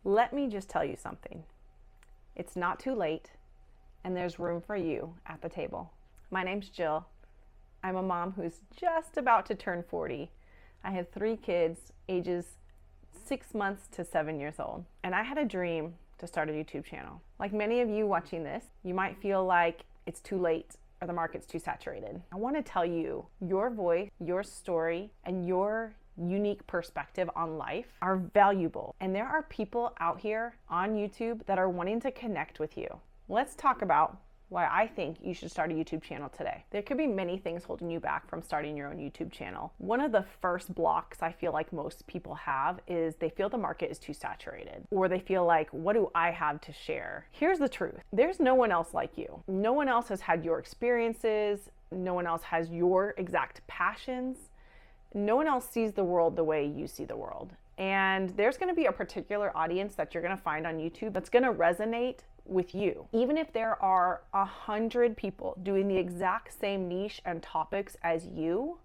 Let me just tell you something. It's not too late, and there's room for you at the table. My name's Jill. I'm a mom who's just about to turn 40. I have 3 kids, ages 6 months to 7 years old. And I had a dream to start a YouTube channel. Like many of you watching this, you might feel like it's too late or the market's too saturated. I want to tell you, your voice, your story, and your unique perspective on life are valuable. And there are people out here on YouTube that are wanting to connect with you. Let's talk about why I think you should start a YouTube channel today. There could be many things holding you back from starting your own YouTube channel. One of the first blocks I feel like most people have is they feel the market is too saturated, or they feel like, what do I have to share? Here's the truth. There's no one else like you. No one else has had your experiences. No one else has your exact passions. No one else sees the world the way you see the world. And there's going to be a particular audience that you're going to find on YouTube that's going to resonate with you. Even if there are 100 people doing the exact same niche and topics as you,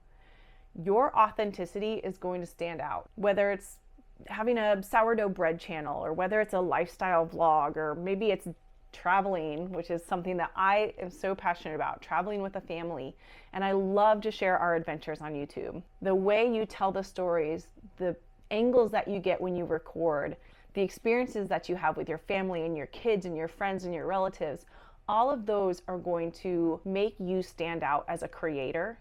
your authenticity is going to stand out. Whether it's having a sourdough bread channel, or whether it's a lifestyle vlog, or maybe it's traveling, which is something that I am so passionate about, traveling with a family. And I love to share our adventures on YouTube. The way you tell the stories, the angles that you get when you record, the experiences that you have with your family and your kids and your friends and your relatives, all of those are going to make you stand out as a creator,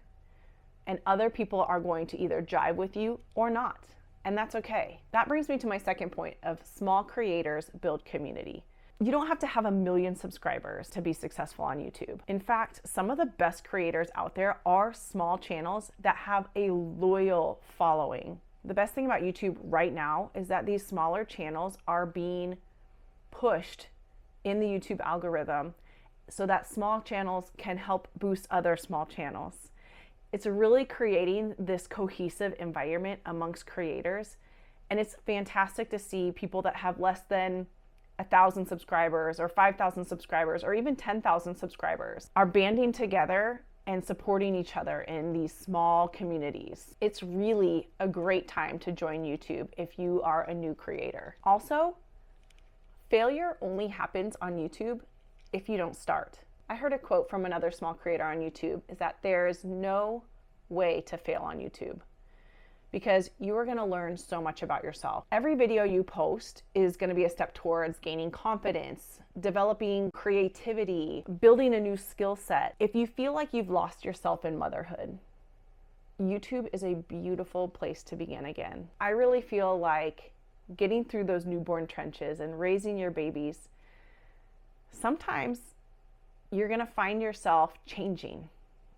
and other people are going to either jive with you or not. And that's okay. That brings me to my second point of small creators build community. You don't have to have 1 million subscribers to be successful on YouTube. In fact, some of the best creators out there are small channels that have a loyal following. The best thing about YouTube right now is that these smaller channels are being pushed in the YouTube algorithm so that small channels can help boost other small channels. It's really creating this cohesive environment amongst creators, and it's fantastic to see people that have less than 1,000 subscribers or 5,000 subscribers or even 10,000 subscribers are banding together and supporting each other in these small communities. It's really a great time to join YouTube if you are a new creator. Also, failure only happens on YouTube if you don't start. I heard a quote from another small creator on YouTube, is that there's no way to fail on YouTube, because you are going to learn so much about yourself. Every video you post is going to be a step towards gaining confidence, developing creativity, building a new skill set. If you feel like you've lost yourself in motherhood, YouTube is a beautiful place to begin again. I really feel like getting through those newborn trenches and raising your babies, sometimes you're going to find yourself changing.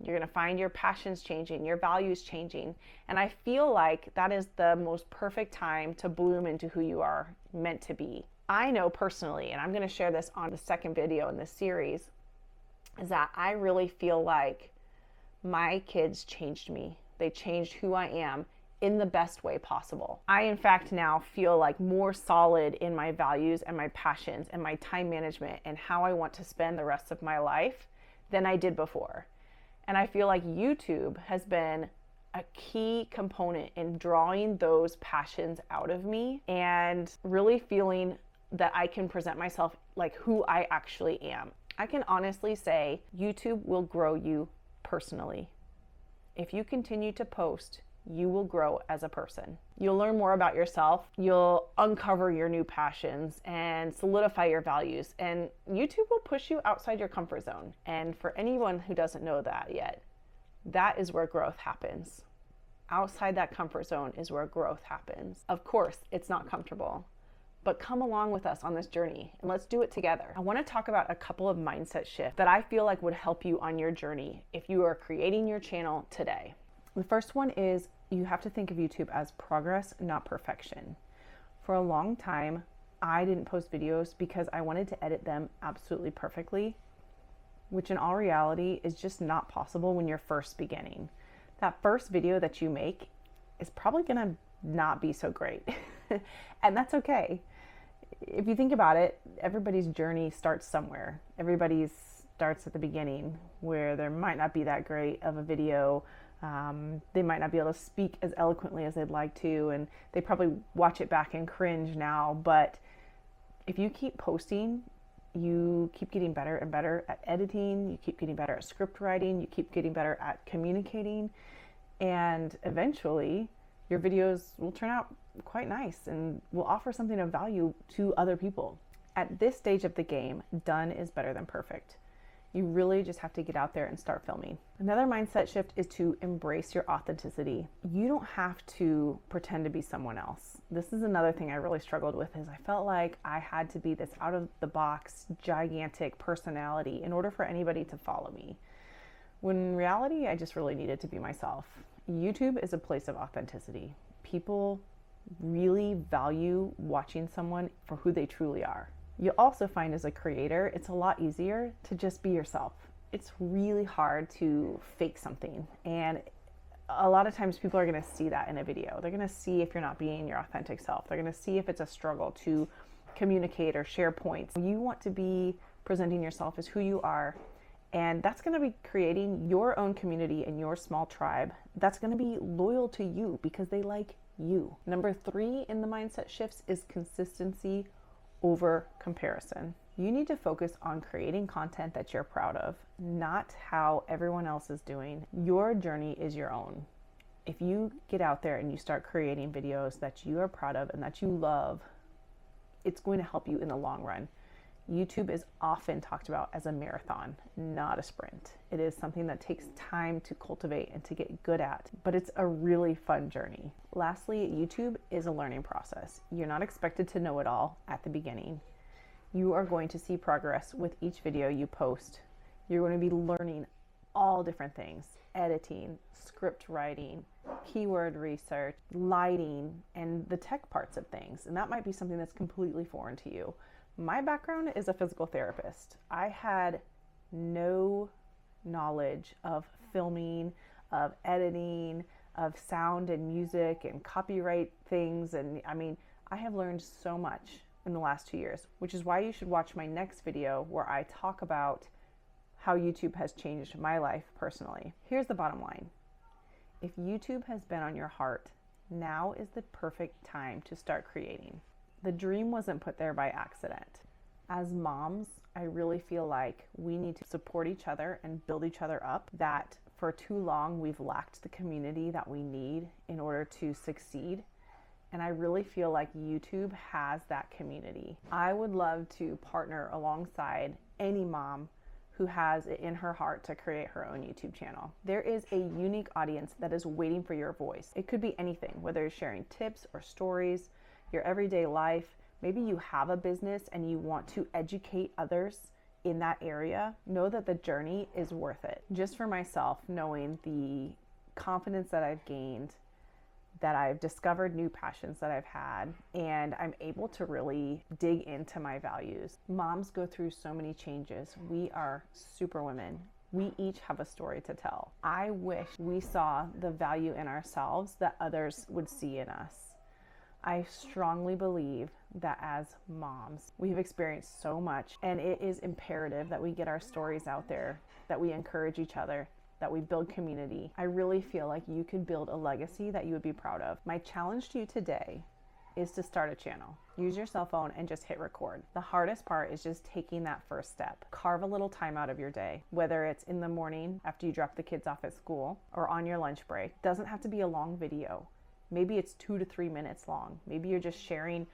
You're going to find your passions changing, your values changing. And I feel like that is the most perfect time to bloom into who you are meant to be. I know personally, and I'm going to share this on the second video in this series, is that I really feel like my kids changed me. They changed who I am in the best way possible. I, in fact, now feel like more solid in my values and my passions and my time management and how I want to spend the rest of my life than I did before. And I feel like YouTube has been a key component in drawing those passions out of me and really feeling that I can present myself like who I actually am. I can honestly say YouTube will grow you personally. If you continue to post, you will grow as a person. You'll learn more about yourself. You'll uncover your new passions and solidify your values. And YouTube will push you outside your comfort zone. And for anyone who doesn't know that yet, that is where growth happens. Outside that comfort zone is where growth happens. Of course, it's not comfortable, but come along with us on this journey and let's do it together. I want to talk about a couple of mindset shifts that I feel like would help you on your journey if you are creating your channel today. The first one is you have to think of YouTube as progress, not perfection. For a long time, I didn't post videos because I wanted to edit them absolutely perfectly, which in all reality is just not possible when you're first beginning. That first video that you make is probably gonna not be so great. And that's okay. If you think about it, everybody's journey starts somewhere. Everybody's starts at the beginning where there might not be that great of a video. They might not be able to speak as eloquently as they'd like to, and they probably watch it back and cringe now, but If you keep posting, you keep getting better and better at editing, you keep getting better at script writing, you keep getting better at communicating, and eventually your videos will turn out quite nice and will offer something of value to other people. At this stage of the game, done is better than perfect. You really just have to get out there and start filming. Another mindset shift is to embrace your authenticity. You don't have to pretend to be someone else. This is another thing I really struggled with, is I felt like I had to be this out of the box, gigantic personality in order for anybody to follow me. When in reality, I just really needed to be myself. YouTube is a place of authenticity. People really value watching someone for who they truly are. You'll also find as a creator, it's a lot easier to just be yourself. It's really hard to fake something. And a lot of times people are gonna see that in a video. They're gonna see if you're not being your authentic self. They're gonna see if it's a struggle to communicate or share points. You want to be presenting yourself as who you are. And that's gonna be creating your own community and your small tribe that's gonna be loyal to you because they like you. Number 3 in the mindset shifts is consistency over comparison. You need to focus on creating content that you're proud of, not how everyone else is doing. Your journey is your own. If you get out there and you start creating videos that you are proud of and that you love, it's going to help you in the long run. YouTube is often talked about as a marathon, not a sprint. It is something that takes time to cultivate and to get good at, but it's a really fun journey. Lastly, YouTube is a learning process. You're not expected to know it all at the beginning. You are going to see progress with each video you post. You're going to be learning all different things: editing, script writing, keyword research, lighting, and the tech parts of things. And that might be something that's completely foreign to you. My background is a physical therapist. I had no knowledge of filming, of editing, of sound and music and copyright things. And I mean, I have learned so much in the last 2 years, which is why you should watch my next video where I talk about how YouTube has changed my life personally. Here's the bottom line. If YouTube has been on your heart, now is the perfect time to start creating. The dream wasn't put there by accident. As moms, I really feel like we need to support each other and build each other up, that for too long we've lacked the community that we need in order to succeed. And I really feel like YouTube has that community. I would love to partner alongside any mom who has it in her heart to create her own YouTube channel. There is a unique audience that is waiting for your voice. It could be anything, whether you're sharing tips or stories, your everyday life. Maybe you have a business and you want to educate others in that area. Know that the journey is worth it. Just for myself, knowing the confidence that I've gained, that I've discovered new passions that I've had, and I'm able to really dig into my values. Moms go through so many changes. We are super women. We each have a story to tell. I wish we saw the value in ourselves that others would see in us. I strongly believe that as moms, we have experienced so much, and it is imperative that we get our stories out there, that we encourage each other, that we build community. I really feel like you could build a legacy that you would be proud of. My challenge to you today is to start a channel. Use your cell phone and just hit record. The hardest part is just taking that first step. Carve a little time out of your day, whether it's in the morning after you drop the kids off at school or on your lunch break. Doesn't have to be a long video. Maybe it's 2 to 3 minutes long. Maybe you're just sharing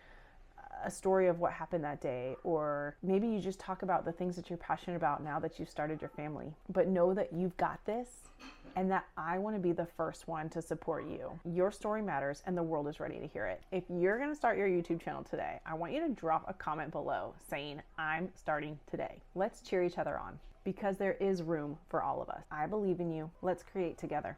a story of what happened that day, or maybe you just talk about the things that you're passionate about now that you've started your family. But know that you've got this, and that I want to be the first one to support you. Your story matters, and the world is ready to hear it. If you're going to start your YouTube channel today, I want you to drop a comment below saying, "I'm starting today." Let's cheer each other on, because there is room for all of us. I believe in you. Let's create together.